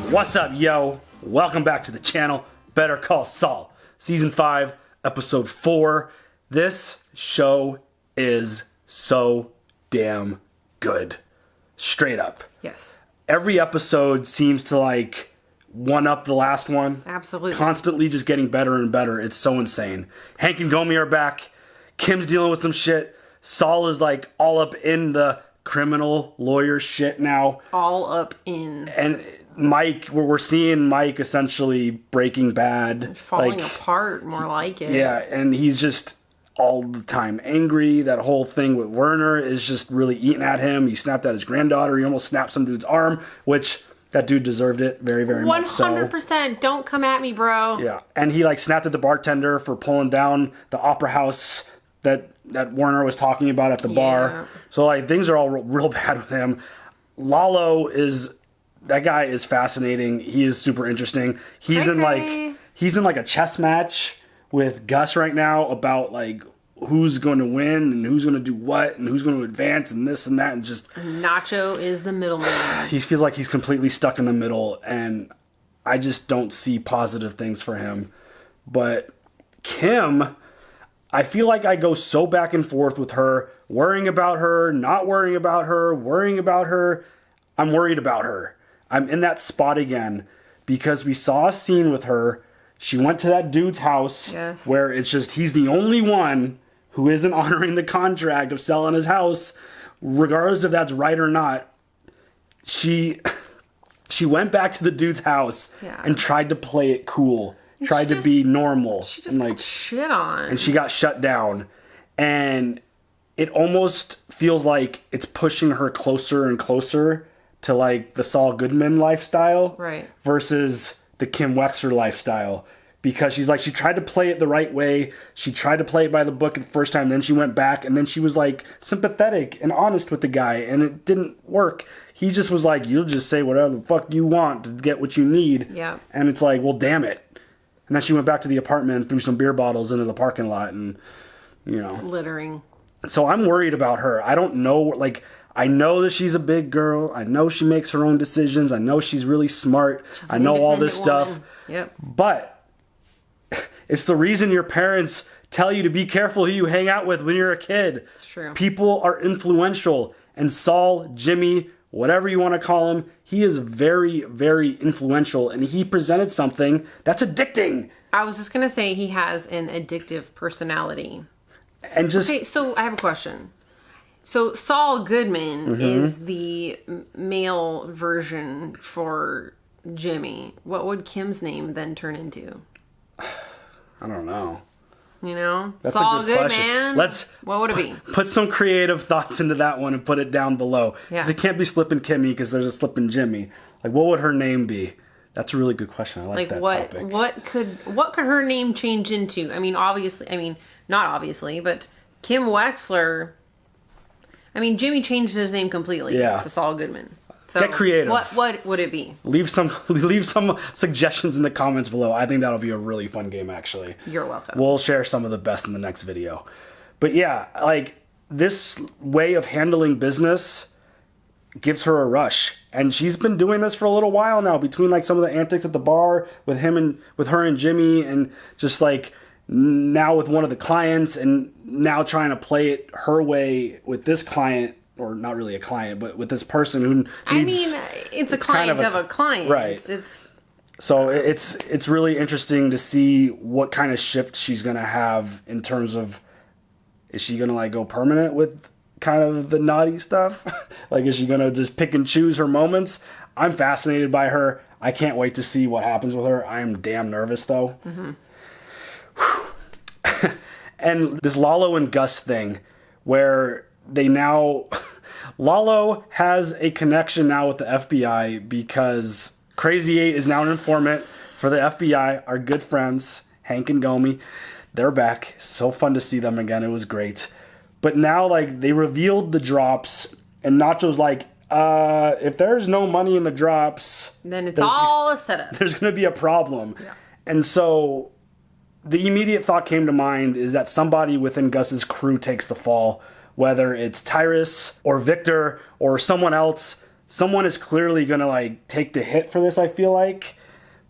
What's up, yo? Welcome back to the channel, Better Call Saul, Season 5, Episode 4. This show is so damn good. Straight up. Yes. Every episode seems to, like, one-up the last one. Absolutely. Constantly just getting better and better. It's so insane. Hank and Gomi are back. Kim's dealing with some shit. Saul is, like, all up in the criminal lawyer shit now. All up in. And Mike, we're seeing Mike essentially Breaking Bad. Falling apart, more like it. Yeah, and he's just all the time angry. That whole thing with Werner is just really eating at him. He snapped at his granddaughter. He almost snapped some dude's arm, which that dude deserved it very, very much so. 100%. Don't come at me, bro. Yeah, and he like snapped at the bartender for pulling down the opera house that Werner was talking about at the bar. So like things are all real bad with him. Lalo is, that guy is fascinating. He is super interesting. He's in like a chess match with Gus right now about like who's going to win and who's going to do what and who's going to advance and this and that, and just Nacho is the middleman. He feels like he's completely stuck in the middle, and I just don't see positive things for him. But Kim, I feel like I go so back and forth with her, worrying about her, not worrying about her, worrying about her. I'm worried about her. I'm in that spot again because we saw a scene with her. She went to that dude's house where it's just he's the only one who isn't honoring the contract of selling his house, regardless if that's right or not. She went back to the dude's house and tried to play it cool. Tried to be normal. She just got shit on. And she got shut down. And it almost feels like it's pushing her closer and closer to like the Saul Goodman lifestyle. Right. Versus the Kim Wexler lifestyle. Because she's like, she tried to play it the right way. She tried to play it by the book the first time. Then she went back. And then she was like sympathetic and honest with the guy. And it didn't work. He just was like, you'll just say whatever the fuck you want to get what you need. Yeah. And it's like, well, damn it. And then she went back to the apartment and threw some beer bottles into the parking lot and, you know. Littering. So I'm worried about her. I don't know, like, I know that she's a big girl. I know she makes her own decisions. I know she's really smart. I know all this stuff. Yep. But it's the reason your parents tell you to be careful who you hang out with when you're a kid. It's true. People are influential. And Saul, Jimmy, whatever you want to call him, he is very, very influential, and he presented something that's addicting. I was just going to say he has an addictive personality. And just... Okay, so I have a question. So Saul Goodman is the male version for Jimmy. What would Kim's name then turn into? I don't know. You know? That's Saul a good question. Goodman. What would it be? Put some creative thoughts into that one and put it down below. Because it can't be Slippin' Kimmy because there's a Slippin' Jimmy. Like, what would her name be? That's a really good question. I like that topic. What could her name change into? I mean, obviously, not obviously, but Kim Wexler. I mean, Jimmy changed his name completely to Saul Goodman. So get creative. What would it be? Leave some suggestions in the comments below. I think that'll be a really fun game, actually. You're welcome. We'll share some of the best in the next video. But yeah, like, this way of handling business gives her a rush. And she's been doing this for a little while now, between like some of the antics at the bar with her and Jimmy, and just like now with one of the clients, and now trying to play it her way with this client. Or not really a client, but with this person who needs... it's a client of a client. Right. So it's really interesting to see what kind of shift she's going to have in terms of... Is she going to like go permanent with kind of the naughty stuff? Like, is she going to just pick and choose her moments? I'm fascinated by her. I can't wait to see what happens with her. I am damn nervous, though. And this Lalo and Gus thing, where... they now... Lalo has a connection now with the FBI because Crazy 8 is now an informant for the FBI. Our good friends, Hank and Gomi, they're back. So fun to see them again. It was great. But now, like, they revealed the drops, and Nacho's like, if there's no money in the drops... then it's all a setup. There's going to be a problem. Yeah. And so the immediate thought came to mind is that somebody within Gus's crew takes the fall, whether it's Tyrus or Victor or someone else. someone is clearly going to, like, take the hit for this, I feel like.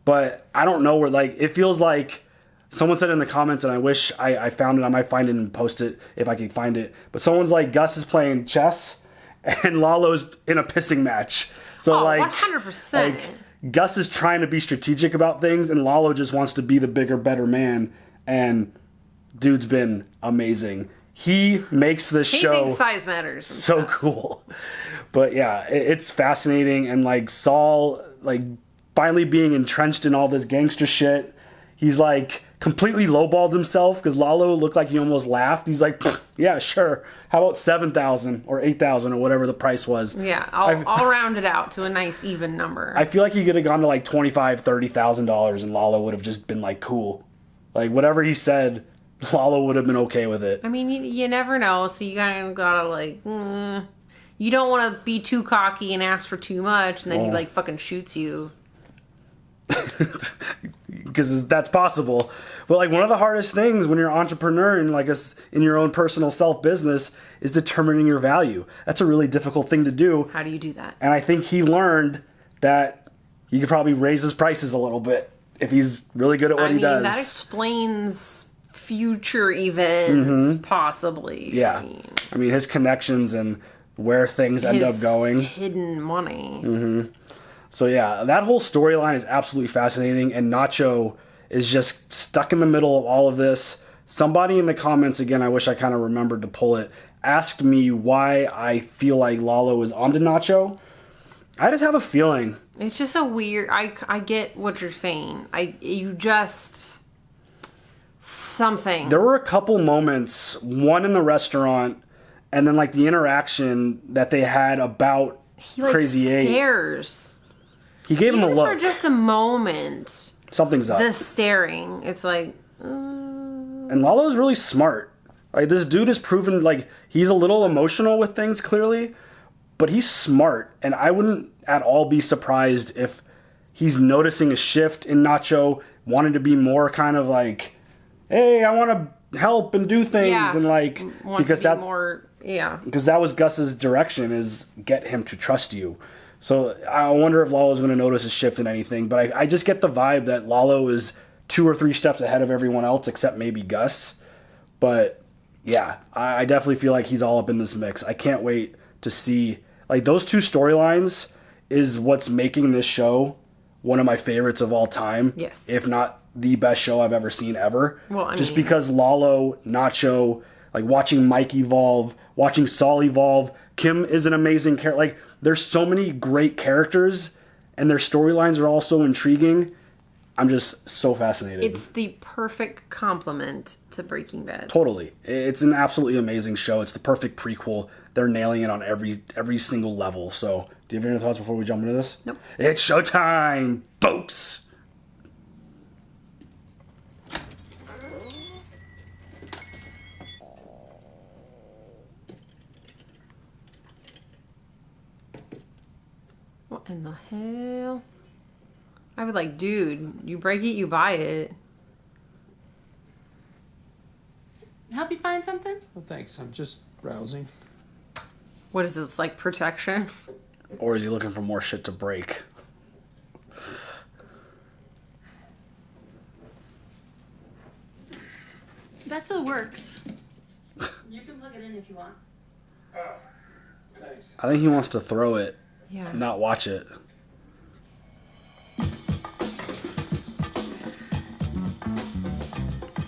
But I don't know where, like, it feels like someone said in the comments, and I wish I found it. I might find it and post it if I can find it. But someone's like, Gus is playing chess and Lalo's in a pissing match. So, 100%. Like, Gus is trying to be strategic about things, and Lalo just wants to be the bigger, better man. And dude's been amazing. He makes this show. He thinks size matters. So cool. But yeah, it's fascinating. And like Saul, like finally being entrenched in all this gangster shit. He's like completely lowballed himself because Lalo looked like he almost laughed. He's like, yeah, sure. How about 7,000 or 8,000 or whatever the price was? Yeah, I'll round it out to a nice even number. I feel like he could have gone to like $25,000, $30,000 and Lalo would have just been like, cool. Like whatever he said, Lalo would have been okay with it. I mean, you never know, so you kind of gotta like, you don't want to be too cocky and ask for too much, and then he like fucking shoots you. Because that's possible. But like one of the hardest things when you're an entrepreneur and like in your own personal self business is determining your value. That's a really difficult thing to do. How do you do that? And I think he learned that he could probably raise his prices a little bit if he's really good at what he does. That explains future events, possibly. Yeah. I mean, his connections and where things end up going. Hidden money. So yeah, that whole storyline is absolutely fascinating, and Nacho is just stuck in the middle of all of this. Somebody in the comments, again, I wish I kind of remembered to pull it, asked me why I feel like Lalo is onto Nacho. I just have a feeling. It's just a weird, I get what you're saying. Something. There were a couple moments, one in the restaurant, and then like the interaction that they had about Crazy Eight. He stares. He gave him a look. For just a moment. Something's up. The staring. It's like... And Lalo's really smart. Like, this dude has proven, like, he's a little emotional with things, clearly. But he's smart. And I wouldn't at all be surprised if he's noticing a shift in Nacho, wanting to be more kind of like, hey, I want to help and do things. Yeah. And, like... Because that... more... Yeah. Because that was Gus's direction, is get him to trust you. So I wonder if Lalo's going to notice a shift in anything. But I just get the vibe that Lalo is 2 or 3 steps ahead of everyone else, except maybe Gus. But yeah, I definitely feel like he's all up in this mix. I can't wait to see. Like, those 2 storylines is what's making this show one of my favorites of all time. Yes. If not the best show I've ever seen ever. Well, just because Lalo, Nacho, like watching Mike evolve, watching Saul evolve. Kim is an amazing character. Like, there's so many great characters, and their storylines are all so intriguing. I'm just so fascinated. It's the perfect complement to Breaking Bad. Totally. It's an absolutely amazing show. It's the perfect prequel. They're nailing it on every single level. So, do you have any thoughts before we jump into this? Nope. It's showtime, folks! What in the hell? I would like, dude, you break it, you buy it. Help you find something? Well, thanks. I'm just browsing. What is this, like protection? Or is he looking for more shit to break? That still works. You can plug it in if you want. Oh, thanks. I think he wants to throw it, Yeah. not watch it.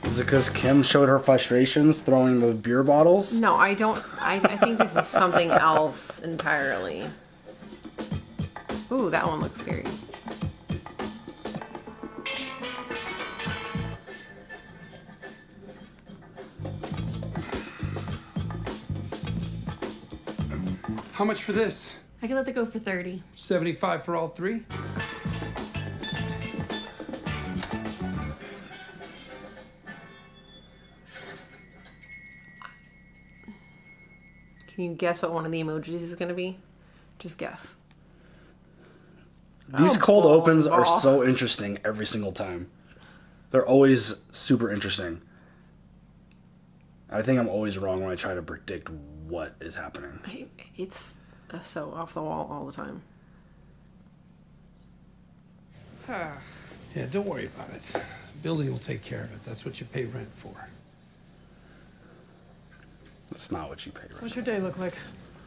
Is it because Kim showed her frustrations throwing the beer bottles? No, I don't. I think this is something else entirely. Ooh, that one looks scary. How much for this? I can let it go for 30. 75 for all 3? Can you guess what one of the emojis is going to be? Just guess. These cold ball opens and are ball. so interesting every single time. They're always super interesting. I think I'm always wrong when I try to predict what is happening. It's so off the wall all the time. Yeah, don't worry about it. The building will take care of it. That's what you pay rent for. That's not what you pay rent. What's your day look like?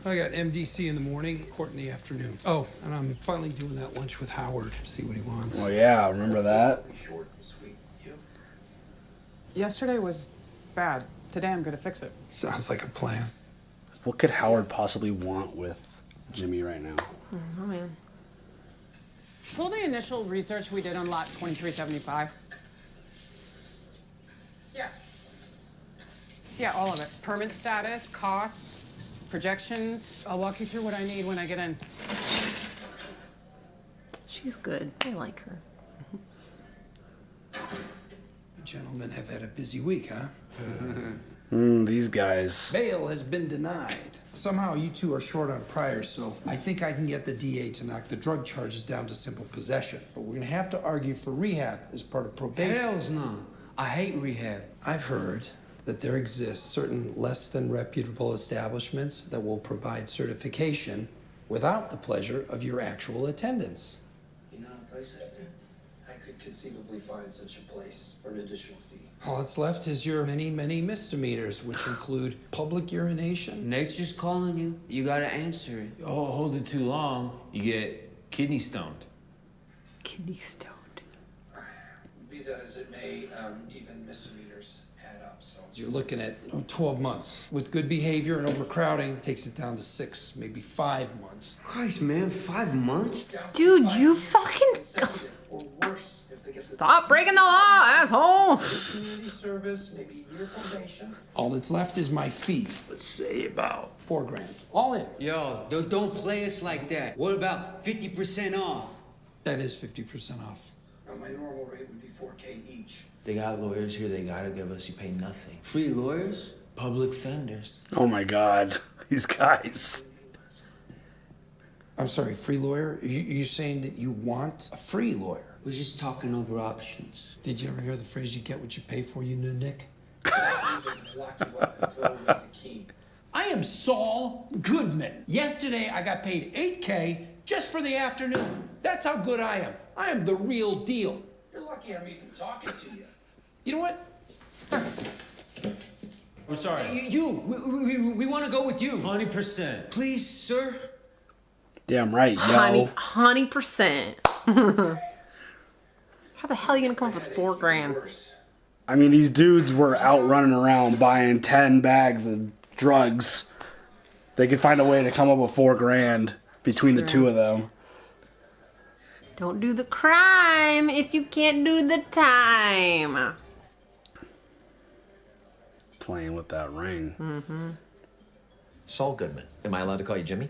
I got MDC in the morning, court in the afternoon. Oh, and I'm finally doing that lunch with Howard. See what he wants. Oh yeah, remember that? Short and sweet. You? Yesterday was bad. Today I'm gonna fix it. Sounds like a plan. What could Howard possibly want with Jimmy right now? Oh man. Pull the initial research we did on lot 2375. Yeah. Yeah, all of it. Permit status, costs, projections. I'll walk you through what I need when I get in. She's good. I like her. You gentlemen have had a busy week, huh? These guys. Bail has been denied. Somehow you two are short on priors, so I think I can get the DA to knock the drug charges down to simple possession. But we're gonna have to argue for rehab as part of probation. Hells no. I hate rehab. I've heard that there exist certain less than reputable establishments that will provide certification without the pleasure of your actual attendance. You know a place like that? I could conceivably find such a place for an additional fee. All that's left is your many, many misdemeanors, which include public urination. Nature's calling you. You gotta answer it. Oh, hold it too long, you get kidney stoned. Kidney stoned. Be that as it may, even misdemeanors add up, so. You're looking at 12 months. With good behavior and overcrowding, takes it down to 6, maybe 5 months. Christ, man, 5 months? Dude, you fucking Or worse, if they get the stop breaking the law, asshole. community service, maybe year probation. All that's left is my fee. Let's say about $4,000. All in. Yo, don't play us like that. What about 50% off? That is 50% off. Now, my normal rate would be $4K each. They got lawyers here, they gotta give us, you pay nothing. Free lawyers? Public fenders. Oh my god. These guys. I'm sorry, free lawyer? You saying that you want a free lawyer? We're just talking over options. Did you ever hear the phrase, you get what you pay for, you new Nick? Lock you up and throw away the key. I am Saul Goodman. Yesterday, I got paid $8K just for the afternoon. That's how good I am. I am the real deal. You're lucky I'm even talking to you. You know what? We're sorry. We want to go with you. 100%. Please, sir. Damn right, yo. 100%. How the hell are you gonna come up with $4,000? Worse. I mean, these dudes were out running around buying 10 bags of drugs. They could find a way to come up with $4,000 between the two of them. Don't do the crime if you can't do the time. Playing with that ring. Saul Goodman. Am I allowed to call you Jimmy?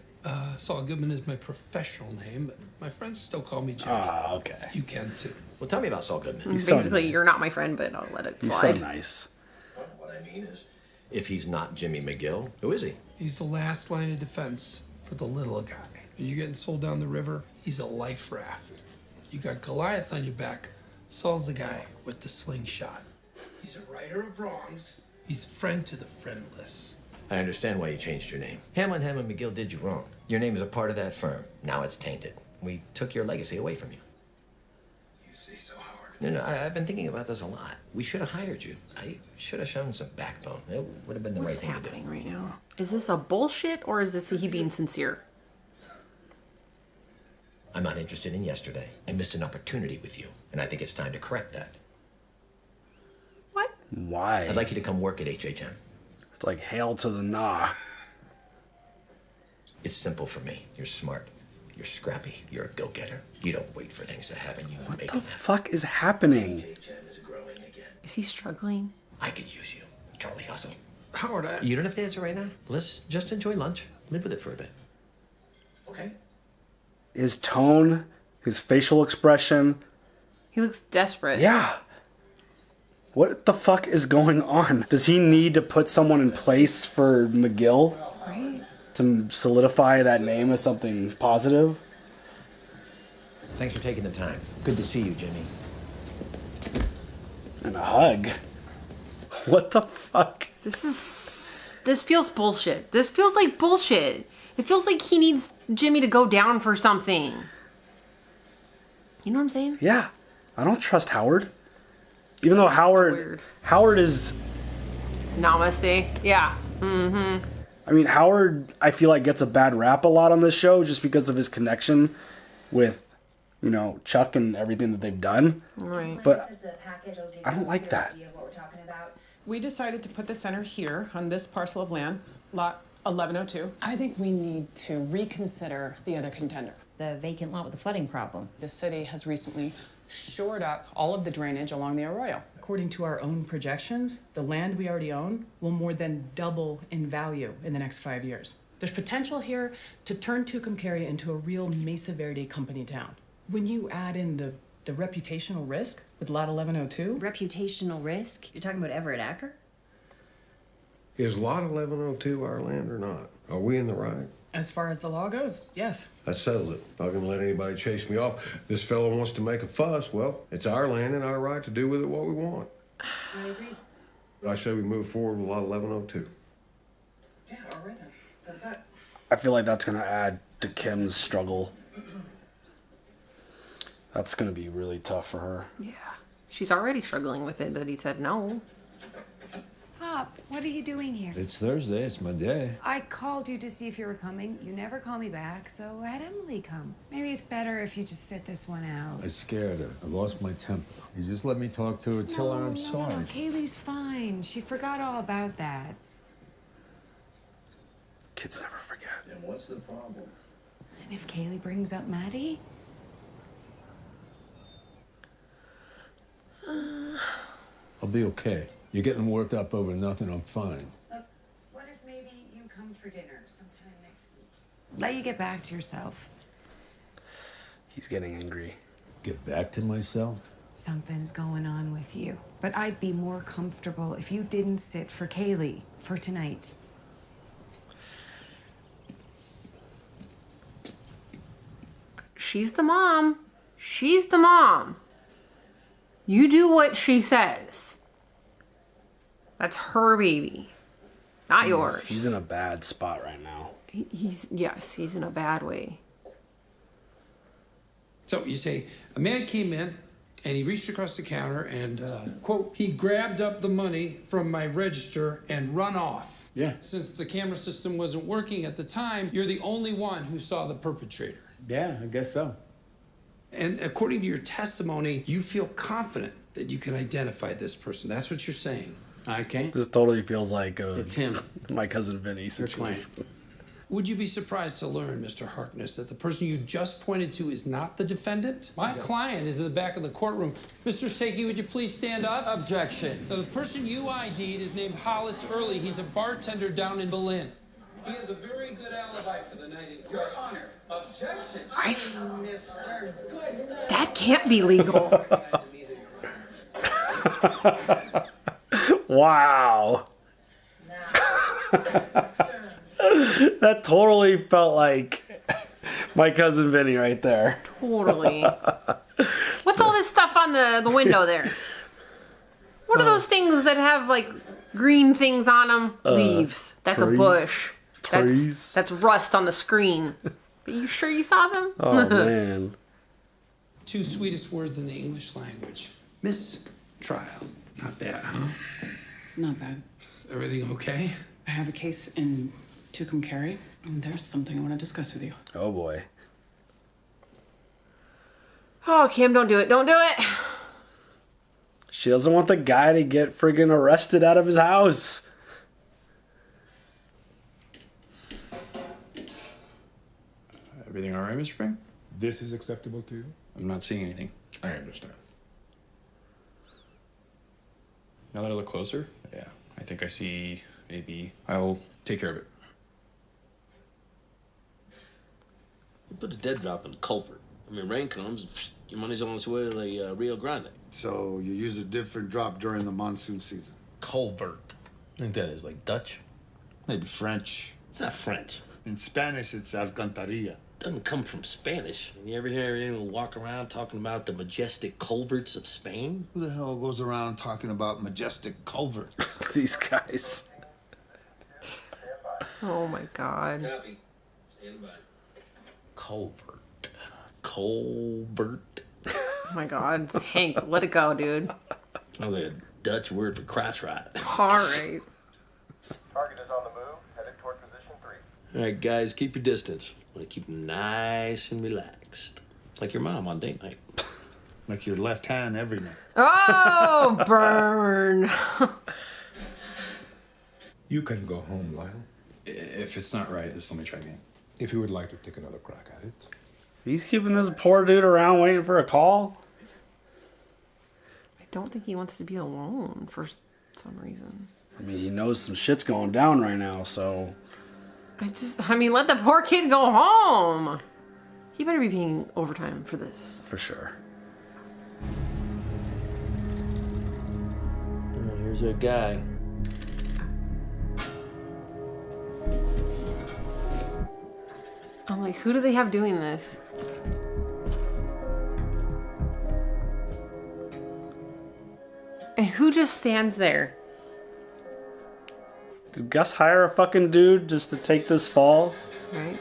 Saul Goodman is my professional name, but my friends still call me Jimmy. Ah, okay. You can too. Well, tell me about Saul Goodman. so Basically, nice. you're not my friend, but I'll let it He's so slide. nice. What I mean is, If he's not Jimmy McGill, who is he? He's the last line of defense for the little guy. When you're getting sold down the river, he's a life raft. You got Goliath on your back. Saul's the guy with the slingshot. he's a righter of wrongs. He's a friend to the friendless. I understand why you changed your name. Hamlin McGill did you wrong. Your name is a part of that firm. Now it's tainted. We took your legacy away from you. You say so, Howard. No, I've been thinking about this a lot. We should have hired you. I should have shown some backbone. It would have been the What right is thing to do. happening right now? Is this a bullshit or is this he being sincere? I'm not interested in yesterday. I missed an opportunity with you, and I think it's time to correct that. What? Why? I'd like you to come work at HHM. It's like hail to the nah. It's simple for me. You're smart. You're scrappy. You're a go-getter. You don't wait for things to happen. You What make the them happen. fuck is happening? HM is growing again. Is he struggling? I could use you. Charlie Hustle. Howard, You don't have to answer right now. Let's just enjoy lunch. Live with it for a bit. Okay. His tone, his facial expression. He looks desperate. Yeah. What the fuck is going on? Does he need to put someone in place for McGill Right? to solidify that name as something positive? Thanks for taking the time. Good to see you, Jimmy. And a hug. What the fuck? This feels bullshit. This feels like bullshit. It feels like he needs Jimmy to go down for something. You know what I'm saying? Yeah. I don't trust Howard. Even though Howard is... Namaste. Yeah. Mm-hmm. I mean, Howard, I feel like gets a bad rap a lot on this show just because of his connection with, you know, Chuck and everything that they've done. Right. But I don't like that. We decided to put the center here on this parcel of land, lot 1102. I think we need to reconsider the other contender. The vacant lot with the flooding problem. The city has recently shored up all of the drainage along the arroyo. According to our own projections, the land we already own will more than double in value in the next 5 years. There's potential here to turn Tucumcari into a real Mesa Verde company town. When you add in the reputational risk with lot 1102... Reputational risk? You're talking about Everett Acker? Is lot 1102 our land or not? Are we in the right? As far as the law goes, yes. I settled it. Not gonna let anybody chase me off. This fellow wants to make a fuss. Well, it's our land and our right to do with it what we want. I agree. I say we move forward with lot 1102. Yeah, all right then. That's that. I feel like that's going to add to Kim's struggle. That's going to be really tough for her. Yeah. She's already struggling with it that he said no. Pop, what are you doing here? It's Thursday. It's my day. I called you to see if you were coming. You never call me back, so I had Emily come. Maybe it's better if you just sit this one out. I scared her. I lost my temper. You just let me talk to her. Tell her I'm sorry. No, Kaylee's fine. She forgot all about that. Kids never forget. Then what's the problem? And if Kaylee brings up Maddie? I'll be okay. You're getting worked up over nothing. I'm fine. Look, what if maybe you come for dinner sometime next week? Let you get back to yourself. He's getting angry. Get back to myself? Something's going on with you. But I'd be more comfortable if you didn't sit for Kaylee for tonight. She's the mom. She's the mom. You do what she says. That's her baby, not yours. He's in a bad spot right now. He's in a bad way. So you say, a man came in and he reached across the counter and, quote, he grabbed up the money from my register and run off. Yeah. Since the camera system wasn't working at the time, you're the only one who saw the perpetrator. Yeah, I guess so. And according to your testimony, you feel confident that you can identify this person. That's what you're saying. I can't. This totally feels like It's him. my cousin Vinny situation. Would you be surprised to learn, Mr. Harkness, that the person you just pointed to is not the defendant? My client is in the back of the courtroom. Mr. Sakey, would you please stand up? Objection. Now, the person you ID'd is named Hollis Early. He's a bartender down in Berlin. He has a very good alibi for the night in question. Your Honor, objection. Mr. Goodman. That can't be legal. Wow. That totally felt like my cousin Vinny right there. Totally. What's all this stuff on the window there? What are those things that have like green things on them? Leaves. That's trees. a bush. Trees. That's rust on the screen. But you sure you saw them? Oh man. Two sweetest words in the English language. Mistrial. Not bad, huh? Not bad. Is everything okay? I have a case in Tucumcari, and there's something I want to discuss with you. Oh boy. Oh, Kim, don't do it. Don't do it. She doesn't want the guy to get friggin' arrested out of his house. Everything all right, Mr. Frank? This is acceptable to you? I'm not seeing anything. I understand. Now that I look closer, yeah, I think I see maybe. I'll take care of it. You put a dead drop in the culvert. I mean, rain comes, and your money's on its way to the Rio Grande. So you use a different drop during the monsoon season? Culvert. I think that is like Dutch. Maybe French. It's not French. In Spanish, it's alcantarilla. Doesn't come from Spanish. You ever hear anyone walk around talking about the majestic culverts of Spain? Who the hell goes around talking about majestic culverts? These guys. Oh my God. Copy. Colbert. Colbert. Oh my God, Hank, let it go, dude. Sounds like a Dutch word for crotch rot. All right. Target is on the move, headed toward position 3. All right, guys, keep your distance. Want to keep them nice and relaxed. Like your mom on date night. Like your left hand every night. Oh, burn. You can go home, Lyle. If it's not right, just let me try again. If you would like to take another crack at it. He's keeping this poor dude around waiting for a call. I don't think he wants to be alone for some reason. I mean, he knows some shit's going down right now, so... I mean, let the poor kid go home. He better be paying overtime for this. For sure. Oh, here's our guy. I'm like, who do they have doing this? And who just stands there? Did Gus hire a fucking dude just to take this fall? Right?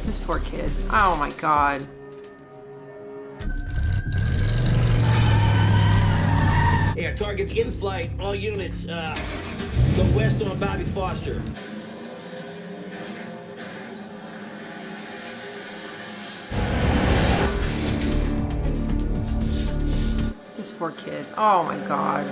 This poor kid. Oh my God. Hey, our target's in flight. All units, go west on Bobby Foster. This poor kid. Oh my God.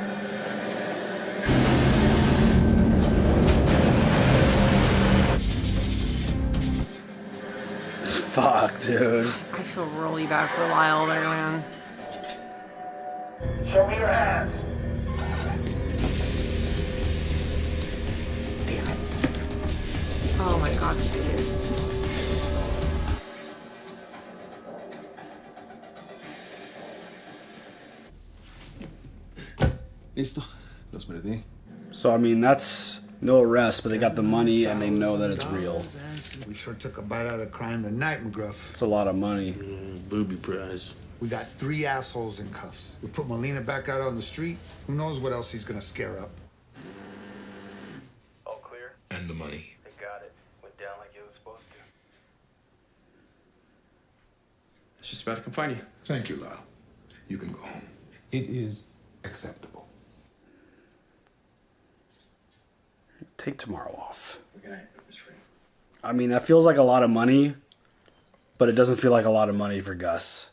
Fuck, dude. I feel really bad for Lyle there, man. Show me your hands. Damn it. Oh my God, this kid. Listo. Los perdí. So, I mean, that's no arrest, but they got the money and they know that it's real. We sure took a bite out of crime tonight, McGruff. It's a lot of money. Booby prize. We got 3 assholes in cuffs. We put Molina back out on the street. Who knows what else he's gonna scare up. All clear. And the money. They got it. Went down like it was supposed to. It's just about to come find you. Thank you, Lalo. You can go home. It is acceptable. Take tomorrow off. Good night, Miss Free. I mean, that feels like a lot of money, but it doesn't feel like a lot of money for Gus.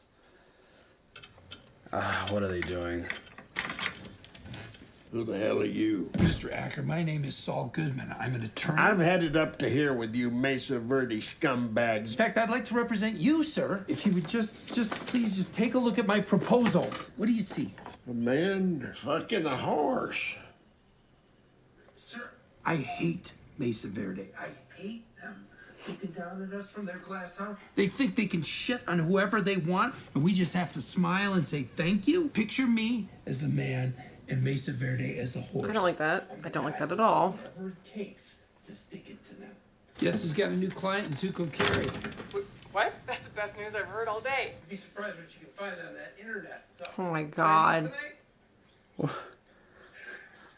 What are they doing? Who the hell are you? Mr. Acker, my name is Saul Goodman. I'm an attorney. I'm headed up to here with you Mesa Verde scumbags. In fact, I'd like to represent you, sir. If you would please just take a look at my proposal. What do you see? A man fucking a horse. Sir, I hate Mesa Verde. I hate them. Looking down at us from their glass tower. They think they can shit on whoever they want, and we just have to smile and say thank you. Picture me as the man and Mesa Verde as the horse. I don't like that. I don't like that at all. Whatever it takes to stick it to them. Guess who's got a new client in Tucumcari? What? That's the best news I've heard all day. You'd be surprised what you can find on that internet. Oh my God.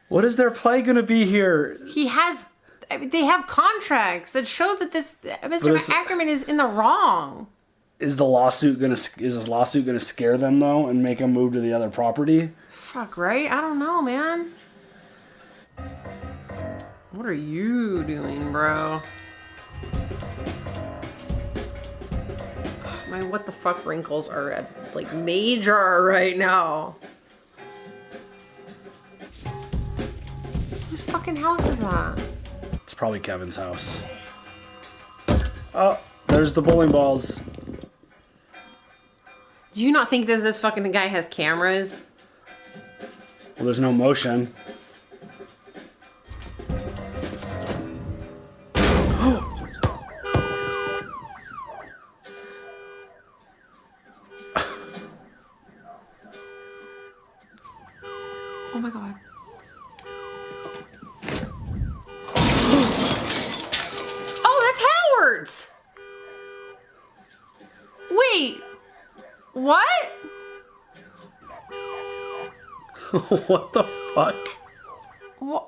What is their play gonna be here? He has... I mean, they have contracts that show that Mr. Ackerman is in the wrong. Is this lawsuit gonna scare them though and make them move to the other property? Fuck, right? I don't know, man. What are you doing, bro? My what the fuck wrinkles are at, like, major right now. Whose fucking house is that? It's probably Kevin's house. Oh, there's the bowling balls. Do you not think that this fucking guy has cameras? Well, there's no motion. Oh my God. Oh, that's Howard's! Wait! What? What the fuck? What?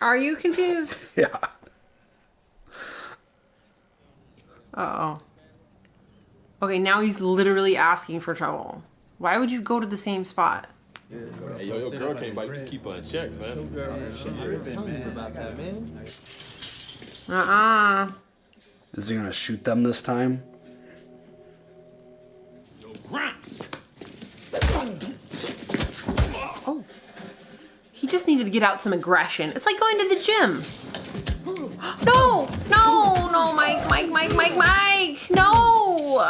Are you confused? Yeah. Uh-oh. Okay, now he's literally asking for trouble. Why would you go to the same spot? Hey, yo, girl can't keep her in check, man. About that, man. Is he gonna shoot them this time? Oh. He just needed to get out some aggression. It's like going to the gym. No! No! No, Mike! No!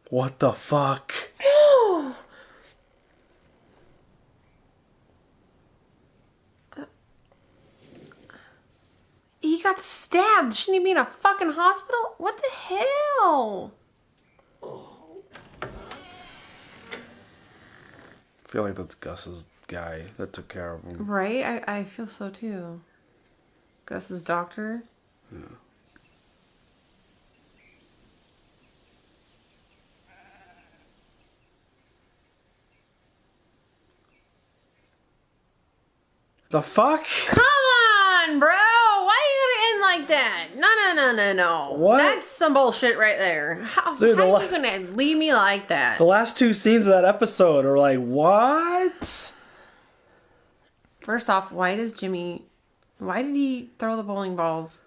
What the fuck? He got stabbed. Shouldn't he be in a fucking hospital? What the hell? I feel like that's Gus's guy that took care of him. Right? I feel so too. Gus's doctor. Yeah. The fuck? Come on, bro! Why are you gonna end like that? No. What? That's some bullshit right there. How Dude, are you gonna leave me like that? The last two scenes of that episode are like, what? First off, why did he throw the bowling balls?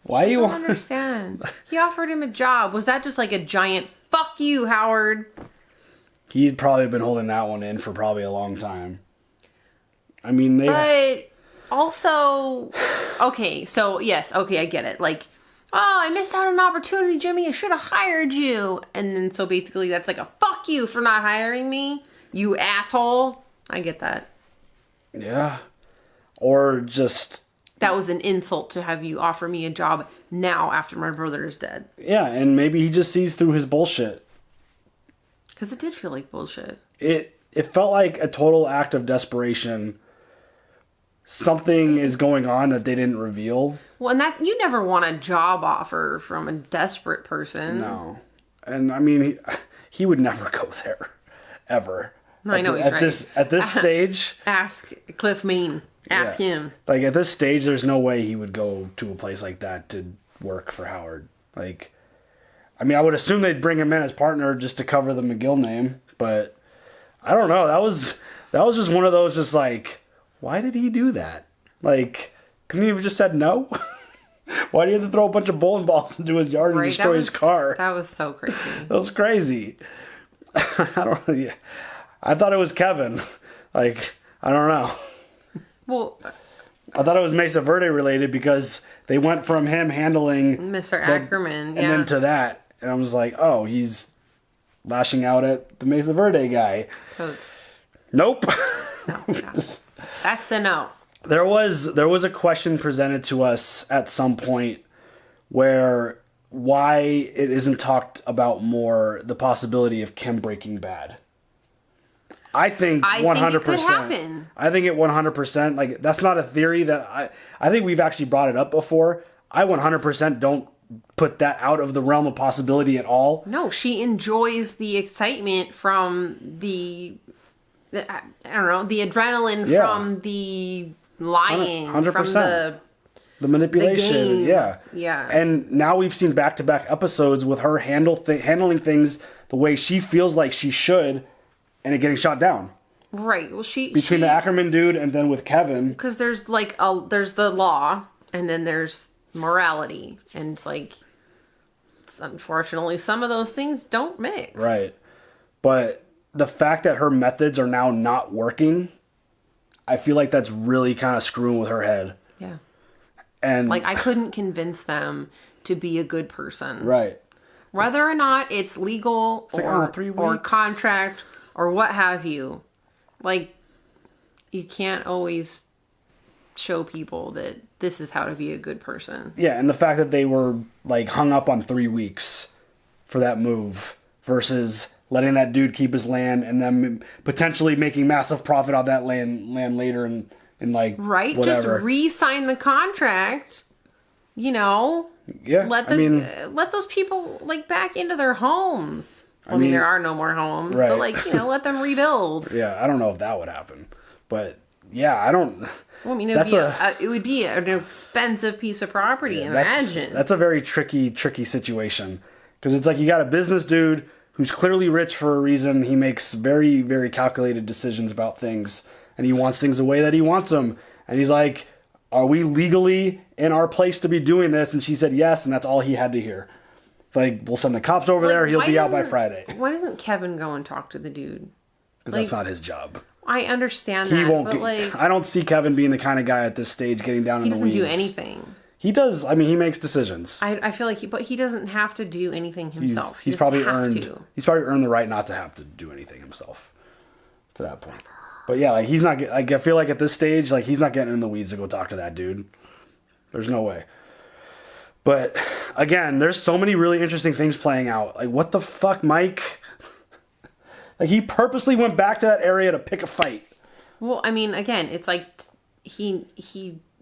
Why I don't understand. He offered him a job. Was that just like a giant fuck you, Howard? He'd probably been holding that one in for probably a long time. I mean, But also, okay, so yes, okay, I get it. Like, oh, I missed out on an opportunity, Jimmy. I should have hired you. And then so basically that's like a fuck you for not hiring me, you asshole. I get that. Yeah. Or just... That was an insult to have you offer me a job now after my brother is dead. Yeah, and maybe he just sees through his bullshit. Because it did feel like bullshit. It felt like a total act of desperation. Something is going on that they didn't reveal. Well, and that you never want a job offer from a desperate person. No. And I mean, he would never go there. Ever. No, I know he's right. At this stage... Ask Cliff Main. Ask him. Like, at this stage, there's no way he would go to a place like that to work for Howard. Like... I mean, I would assume they'd bring him in as partner just to cover the McGill name, but I don't know. That was just one of those just like, why did he do that? Like, couldn't he have just said no? Why do you have to throw a bunch of bowling balls into his yard and destroy his car? That was so crazy. That was crazy. I don't know. Yeah. I thought it was Kevin. Like, I don't know. Well... I thought it was Mesa Verde related because they went from him handling... Mr. Ackerman, and then to that. And I was like, oh, he's lashing out at the Mesa Verde guy. Totes. Nope. No. That's a no. There was a question presented to us at some point where why it isn't talked about more, the possibility of Kim breaking bad. I think 100%. think it could happen. I think it 100%. Like, that's not a theory that I think we've actually brought it up before. I 100% don't put that out of the realm of possibility at all. No, she enjoys the excitement from the I don't know, the adrenaline from the lying, 100%. from the manipulation, yeah. And now we've seen back-to-back episodes with her handling things the way she feels like she should, and it getting shot down. Right. Well, between the Ackerman dude and then with Kevin, because there's like there's the law and then there's morality, and it's like, unfortunately, some of those things don't mix. Right. But the fact that her methods are now not working, I feel like that's really kind of screwing with her head. Yeah. And like, I couldn't convince them to be a good person. Right. Whether or not it's legal or contract or what have you. Like, you can't always show people that this is how to be a good person. Yeah, and the fact that they were like hung up on 3 weeks for that move versus letting that dude keep his land and then potentially making massive profit on that land later in like right, whatever. just re-sign the contract you know, Yeah, let those people like back into their homes. Well, I mean, there are no more homes, right. but like, you know, let them rebuild. Yeah, I don't know if that would happen, but yeah, I don't. Well, I mean, it would be an expensive piece of property. Yeah, imagine. That's a very tricky situation because it's like you got a business dude who's clearly rich for a reason. He makes very, very calculated decisions about things, and he wants things the way that he wants them. And he's like, "Are we legally in our place to be doing this?" And she said yes, and that's all he had to hear. Like, we'll send the cops over there. He'll be out by Friday. Why doesn't Kevin go and talk to the dude? Because that's not his job. I understand He that, won't. but like, I don't see Kevin being the kind of guy at this stage getting down in the weeds. he doesn't do anything. He does. I mean, he makes decisions. I feel like he doesn't have to do anything himself. He's probably earned the right not to have to do anything himself. To that point. But yeah, like he's not. Like I feel like at this stage, like he's not getting in the weeds to go talk to that dude. There's no way. But again, there's so many really interesting things playing out. Like, what the fuck, Mike? Like, he purposely went back to that area to pick a fight. Well, I mean, again, it's like he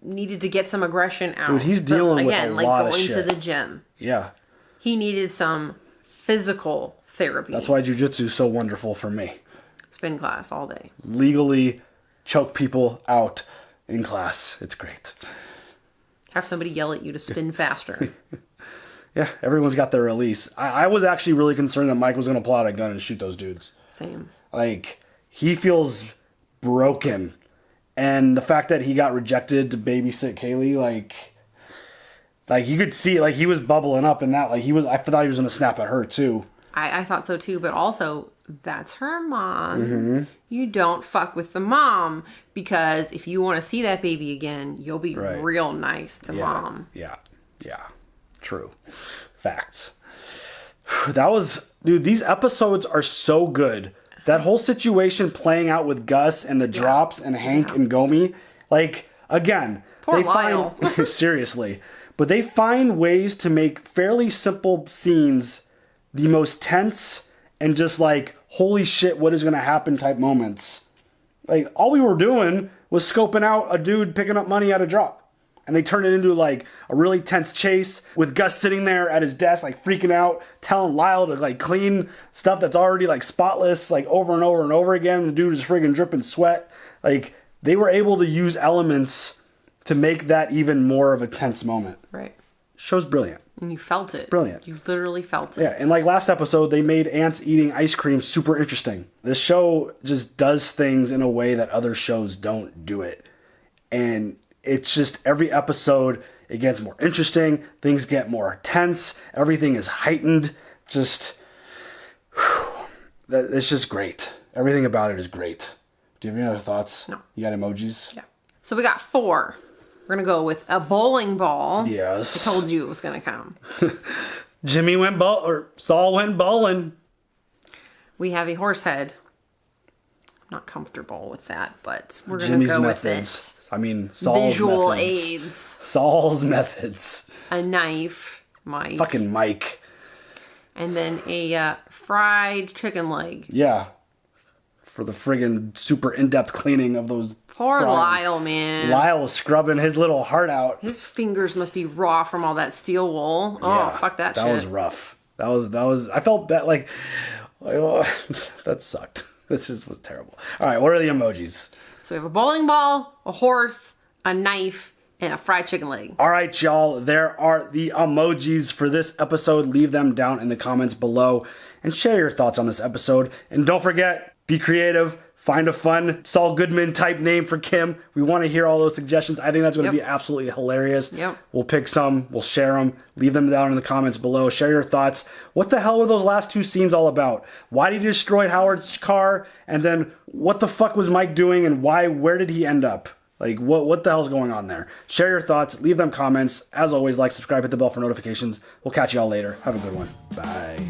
needed to get some aggression out. Dude, he's dealing with a lot of shit. Again, like going to the gym. Yeah. He needed some physical therapy. That's why jiu-jitsu is so wonderful for me. Spin class all day. Legally choke people out in class. It's great. Have somebody yell at you to spin faster. Yeah, everyone's got their release. I was actually really concerned that Mike was going to pull out a gun and shoot those dudes. Same. Like, he feels broken. And the fact that he got rejected to babysit Kaylee, like you could see, like, he was bubbling up in that. Like, I thought he was going to snap at her, too. I thought so, too. But also, that's her mom. Mm-hmm. You don't fuck with the mom, because if you want to see that baby again, you'll be real nice to mom. Yeah. True. Facts. Dude, these episodes are so good. That whole situation playing out with Gus and the drops and Hank and Gomi, like, again, Poor Lyle. Seriously. But they find ways to make fairly simple scenes the most tense and just like, holy shit, what is going to happen type moments. Like, all we were doing was scoping out a dude picking up money at a drop. And they turned it into like a really tense chase with Gus sitting there at his desk, like freaking out, telling Lyle to like clean stuff that's already like spotless, like over and over and over again. The dude is friggin' dripping sweat. Like, they were able to use elements to make that even more of a tense moment. Right. Show's brilliant. And you felt it. It's brilliant. You literally felt it. Yeah, and like last episode, they made ants eating ice cream super interesting. This show just does things in a way that other shows don't do it. And it's just every episode, it gets more interesting. Things get more tense. Everything is heightened. Just, it's just great. Everything about it is great. Do you have any other thoughts? No. You got emojis? Yeah. So we got 4. We're going to go with a bowling ball. Yes. I told you it was going to come. Saul went bowling. We have a horse head. I'm not comfortable with that, but we're going to go methods. with it. I mean, Saul's visual methods. aids. Saul's methods. A knife, Mike. Fucking Mike. And then a fried chicken leg. Yeah. For the friggin' super in-depth cleaning of those. Poor Lyle, man. Lyle was scrubbing his little heart out. His fingers must be raw from all that steel wool. Oh, fuck that shit. That was rough. That was. I felt that like that sucked. This just was terrible. All right, what are the emojis? So we have a bowling ball, a horse, a knife, and a fried chicken leg. All right, y'all. There are the emojis for this episode. Leave them down in the comments below and share your thoughts on this episode. And don't forget, be creative. Find a fun Saul Goodman type name for Kim. We want to hear all those suggestions. I think that's going to be absolutely hilarious. Yep. We'll pick some. We'll share them. Leave them down in the comments below. Share your thoughts. What the hell were those last 2 scenes all about? Why did he destroy Howard's car? And then what the fuck was Mike doing? And where did he end up? Like, what the hell's going on there? Share your thoughts. Leave them comments. As always, like, subscribe, hit the bell for notifications. We'll catch y'all later. Have a good one. Bye.